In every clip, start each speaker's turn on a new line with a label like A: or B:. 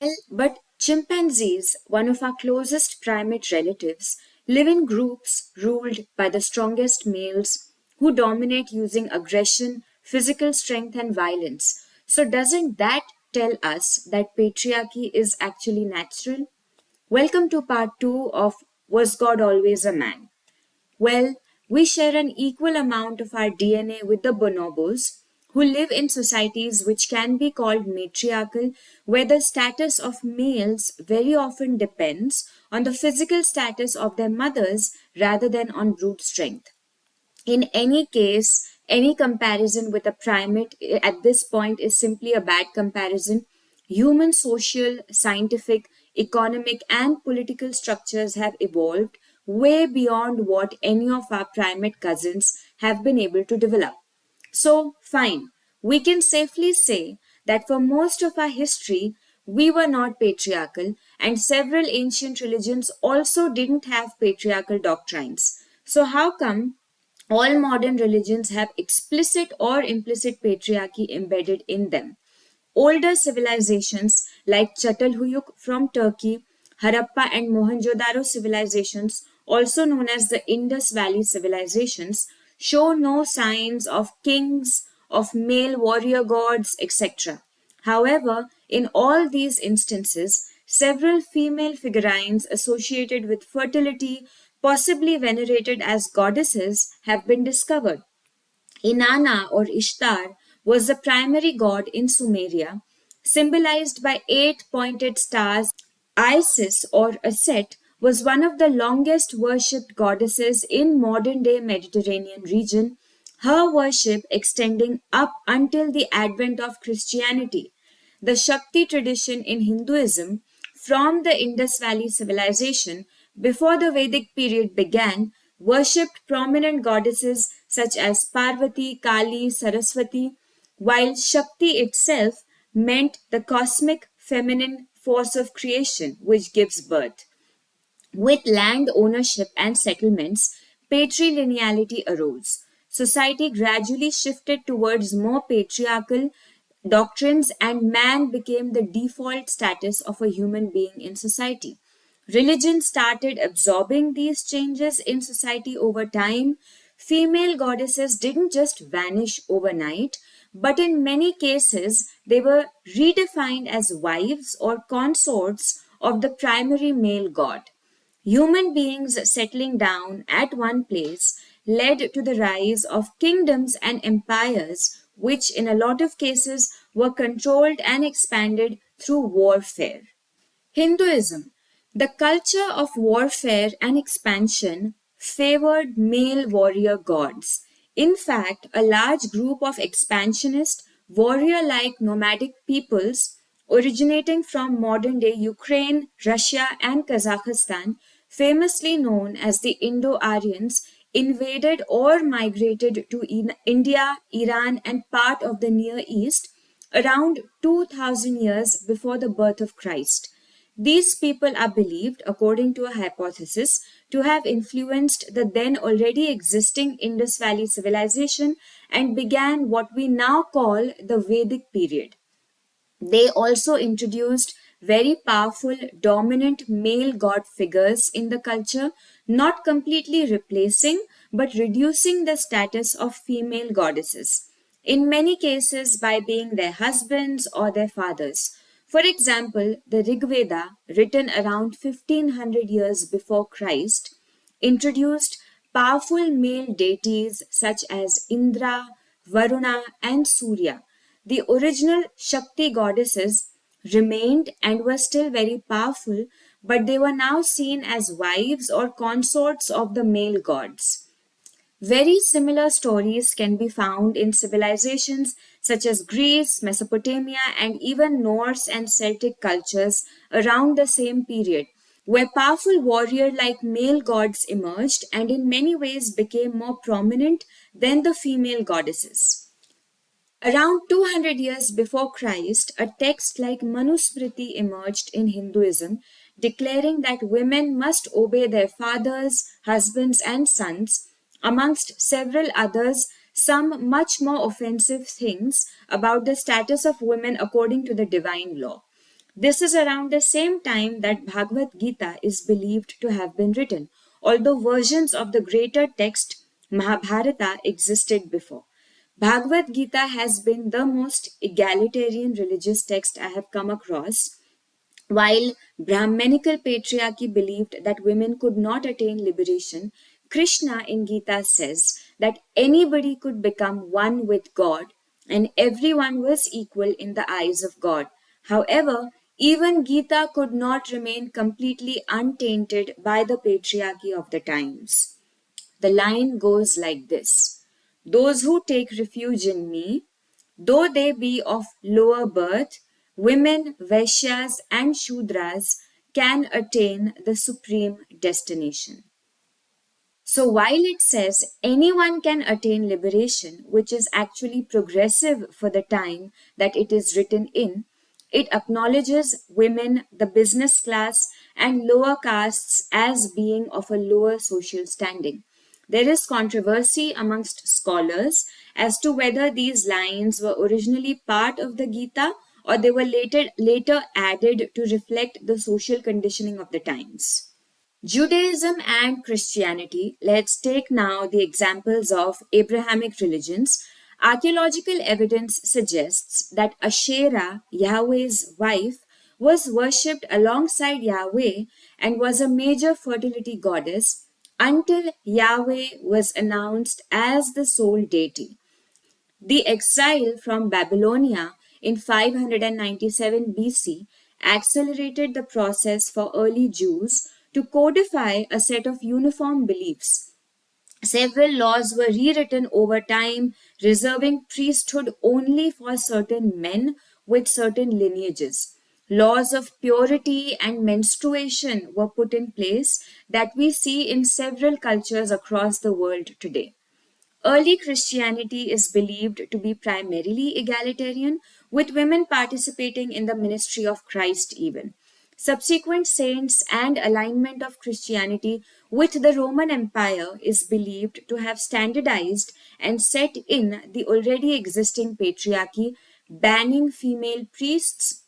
A: Well, but chimpanzees, one of our closest primate relatives, live in groups ruled by the strongest males who dominate using aggression, physical strength, and violence. So, doesn't that tell us that patriarchy is actually natural? Welcome to part 2 of Was God Always a Man? Well, we share an equal amount of our DNA with the bonobos, who live in societies which can be called matriarchal, where the status of males very often depends on the physical status of their mothers rather than on brute strength. In any case, any comparison with a primate at this point is simply a bad comparison. Human social, scientific, economic, and political structures have evolved way beyond what any of our primate cousins have been able to develop. So, fine, we can safely say that for most of our history, we were not patriarchal, and several ancient religions also didn't have patriarchal doctrines. So, how come all modern religions have explicit or implicit patriarchy embedded in them? Older civilizations like Çatalhöyük from Turkey, Harappa and Mohenjo-daro civilizations, also known as the Indus Valley civilizations, show no signs of kings, of male warrior gods, etc. However, in all these instances, several female figurines associated with fertility, possibly venerated as goddesses, have been discovered. Inanna or Ishtar was the primary god in Sumeria, symbolized by eight pointed stars. Isis or Aset was one of the longest worshipped goddesses in modern day Mediterranean region, her worship extending up until the advent of Christianity. The Shakti tradition in Hinduism from the Indus Valley civilization before the Vedic period began worshipped prominent goddesses such as Parvati, Kali, Saraswati, while Shakti itself meant the cosmic feminine force of creation which gives birth. With land ownership and settlements, patrilineality arose. Society gradually shifted towards more patriarchal doctrines, and man became the default status of a human being in society. Religion started absorbing these changes in society over time. Female goddesses didn't just vanish overnight, but in many cases they were redefined as wives or consorts of the primary male god. Human beings settling down at one place led to the rise of kingdoms and empires, which in a lot of cases were controlled and expanded through warfare. Hinduism, the culture of warfare and expansion, favored male warrior gods. In fact, a large group of expansionist, warrior like nomadic peoples originating from modern day Ukraine, Russia, and Kazakhstan, famously known as the Indo Aryans, invaded or migrated to India, Iran, and part of the Near East around 2000 years before the birth of Christ. These people are believed, according to a hypothesis, to have influenced the then already existing Indus Valley civilization and began what we now call the Vedic period. They also introduced very powerful, dominant male god figures in the culture, not completely replacing but reducing the status of female goddesses, in many cases by being their husbands or their fathers. For example, the Rig Veda, written around 1500 years before Christ, introduced powerful male deities such as Indra, Varuna, and Surya. The original Shakti goddesses remained and were still very powerful, but they were now seen as wives or consorts of the male gods. Very similar stories can be found in civilizations such as Greece, Mesopotamia, and even Norse and Celtic cultures around the same period, where powerful warrior like male gods emerged and in many ways became more prominent than the female goddesses. Around 200 years before Christ, a text like Manusmriti emerged in Hinduism, declaring that women must obey their fathers, husbands, and sons, amongst several others, some much more offensive things about the status of women according to the divine law. This is around the same time that Bhagavad Gita is believed to have been written, although versions of the greater text Mahabharata existed before. Bhagavad Gita has been the most egalitarian religious text I have come across. While Brahmanical patriarchy believed that women could not attain liberation, Krishna in Gita says that anybody could become one with God and everyone was equal in the eyes of God. However, even Gita could not remain completely untainted by the patriarchy of the times. The line goes like this: those who take refuge in me, though they be of lower birth, women, Vaishyas, and Shudras, can attain the supreme destination. So while it says anyone can attain liberation, which is actually progressive for the time that it is written in, it acknowledges women, the business class, and lower castes as being of a lower social standing. There is controversy amongst scholars as to whether these lines were originally part of the Gita or they were later added to reflect the social conditioning of the times. Judaism and Christianity. Let's take now the examples of Abrahamic religions. Archaeological evidence suggests that Asherah, Yahweh's wife, was worshipped alongside Yahweh and was a major fertility goddess until Yahweh was announced as the sole deity. The exile from Babylonia in 597 BC accelerated the process for early Jews to codify a set of uniform beliefs. Several laws were rewritten over time, reserving priesthood only for certain men with certain lineages. Laws of purity and menstruation were put in place that we see in several cultures across the world today. Early Christianity is believed to be primarily egalitarian, with women participating in the ministry of Christ even. Subsequent saints and alignment of Christianity with the Roman Empire is believed to have standardized and set in the already existing patriarchy, banning female priests,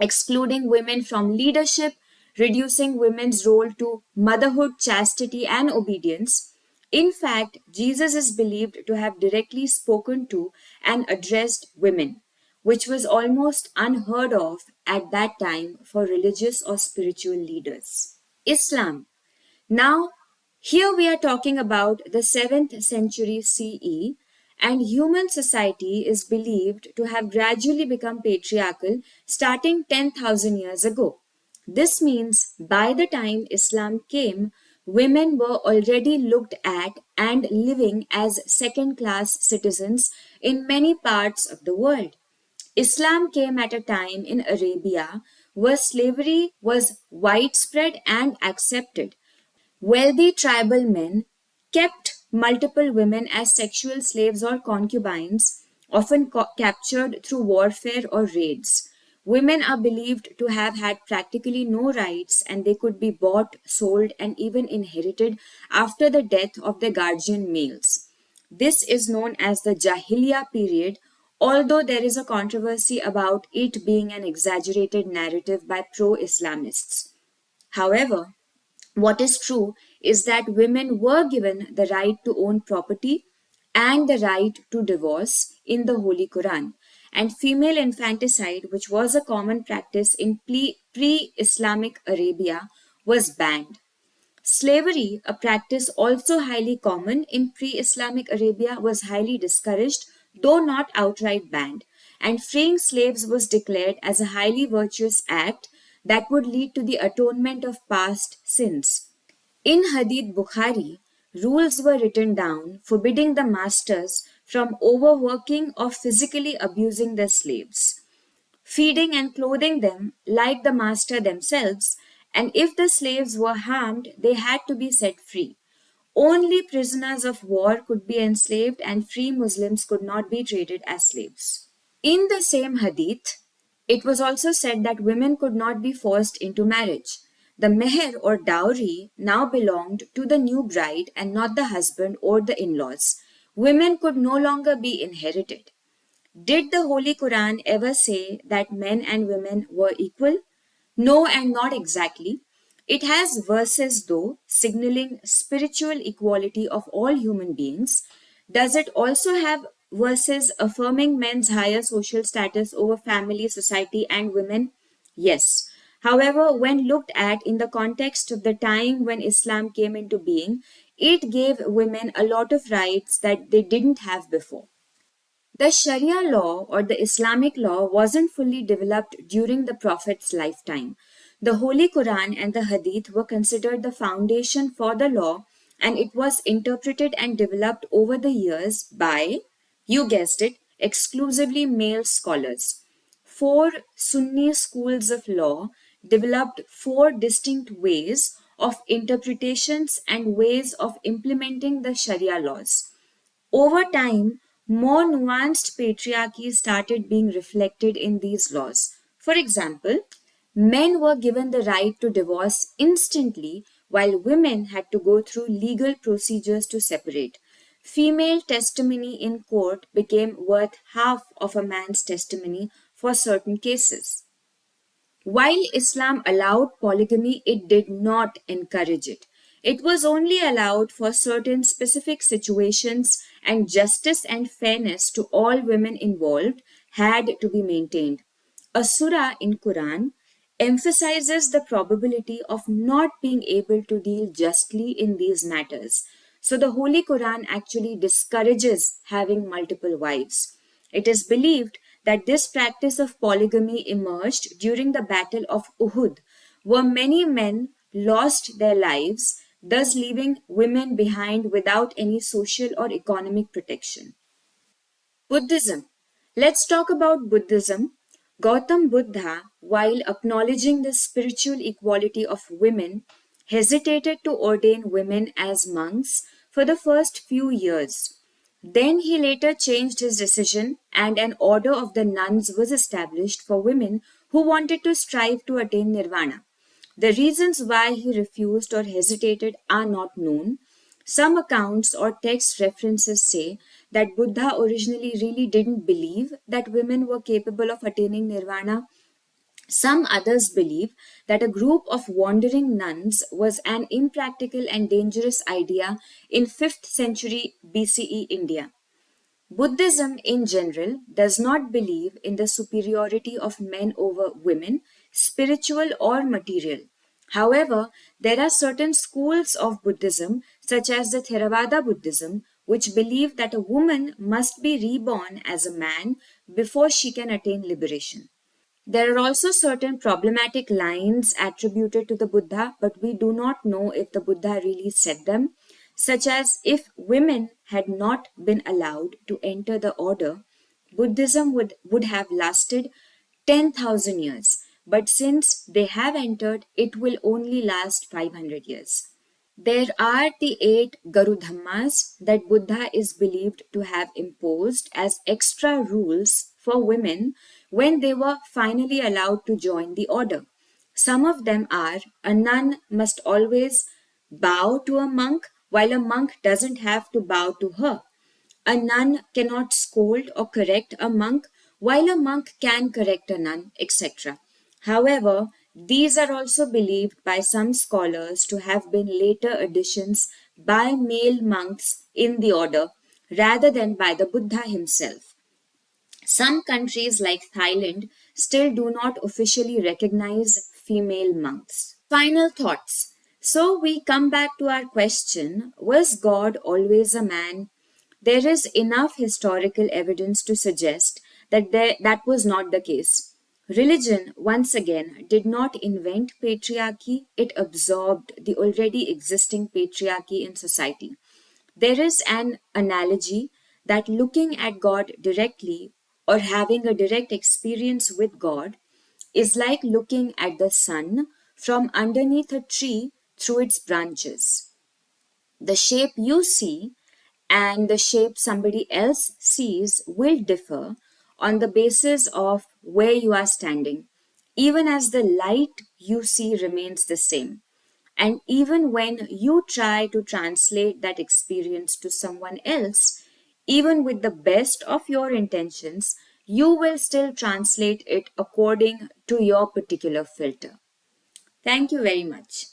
A: excluding women from leadership, reducing women's role to motherhood, chastity, and obedience. In fact, Jesus is believed to have directly spoken to and addressed women, which was almost unheard of at that time for religious or spiritual leaders. Islam. Now, here we are talking about the 7th century CE, and human society is believed to have gradually become patriarchal starting 10,000 years ago. This means by the time Islam came, women were already looked at and living as second class citizens in many parts of the world. Islam came at a time in Arabia where slavery was widespread and accepted. Wealthy tribal men kept multiple women as sexual slaves or concubines, often captured through warfare or raids. Women are believed to have had practically no rights and they could be bought, sold, and even inherited after the death of their guardian males. This is known as the Jahiliya period, although there is a controversy about it being an exaggerated narrative by pro Islamists. However, what is true is that women were given the right to own property and the right to divorce in the Holy Quran, and female infanticide, which was a common practice in pre Islamic Arabia, was banned. Slavery, a practice also highly common in pre Islamic Arabia, was highly discouraged, though not outright banned, and freeing slaves was declared as a highly virtuous act that would lead to the atonement of past sins. In Hadith Bukhari, rules were written down forbidding the masters from overworking or physically abusing their slaves, feeding and clothing them like the master themselves, and if the slaves were harmed, they had to be set free. Only prisoners of war could be enslaved, and free Muslims could not be treated as slaves. In the same hadith, it was also said that women could not be forced into marriage. The meher or dowry now belonged to the new bride and not the husband or the in laws. Women could no longer be inherited. Did the Holy Quran ever say that men and women were equal? No, and not exactly. It has verses, though, signaling spiritual equality of all human beings. Does it also have verses affirming men's higher social status over family, society, and women? Yes. However, when looked at in the context of the time when Islam came into being, it gave women a lot of rights that they didn't have before. The Sharia law or the Islamic law wasn't fully developed during the Prophet's lifetime. The Holy Quran and the Hadith were considered the foundation for the law, and it was interpreted and developed over the years by, you guessed it, exclusively male scholars. Four Sunni schools of law developed four distinct ways of interpretations and ways of implementing the Sharia laws. Over time, more nuanced patriarchy started being reflected in these laws. For example, men were given the right to divorce instantly, while women had to go through legal procedures to separate. Female testimony in court became worth half of a man's testimony for certain cases. While Islam allowed polygamy, it did not encourage it. It was only allowed for certain specific situations, and justice and fairness to all women involved had to be maintained. A surah in Quran emphasizes the probability of not being able to deal justly in these matters. So the Holy Quran actually discourages having multiple wives. It is believed that this practice of polygamy emerged during the Battle of Uhud, where many men lost their lives, thus leaving women behind without any social or economic protection. Buddhism. Let's talk about Buddhism. Gautam Buddha, while acknowledging the spiritual equality of women, hesitated to ordain women as monks for the first few years. Then he later changed his decision, and an order of the nuns was established for women who wanted to strive to attain nirvana. The reasons why he refused or hesitated are not known. Some accounts or text references say that Buddha originally really didn't believe that women were capable of attaining nirvana. Some others believe that a group of wandering nuns was an impractical and dangerous idea in 5th century BCE India. Buddhism in general does not believe in the superiority of men over women, spiritual or material. However, there are certain schools of Buddhism, such as the Theravada Buddhism, which believe that a woman must be reborn as a man before she can attain liberation. There are also certain problematic lines attributed to the Buddha, but we do not know if the Buddha really said them, such as if women had not been allowed to enter the order, Buddhism would have lasted 10,000 years. But since they have entered, it will only last 500 years. There are the eight Garudhammas that Buddha is believed to have imposed as extra rules for women when they were finally allowed to join the order. Some of them are: a nun must always bow to a monk, while a monk doesn't have to bow to her. A nun cannot scold or correct a monk, while a monk can correct a nun, etc. However, these are also believed by some scholars to have been later additions by male monks in the order rather than by the Buddha himself. Some countries like Thailand still do not officially recognize female monks. Final thoughts. So we come back to our question: was God always a man? There is enough historical evidence to suggest that that was not the case. Religion, once again, did not invent patriarchy, it absorbed the already existing patriarchy in society. There is an analogy that looking at God directly or having a direct experience with God is like looking at the sun from underneath a tree through its branches. The shape you see and the shape somebody else sees will differ on the basis of where you are standing, even as the light you see remains the same. And even when you try to translate that experience to someone else, even with the best of your intentions, you will still translate it according to your particular filter. Thank you very much.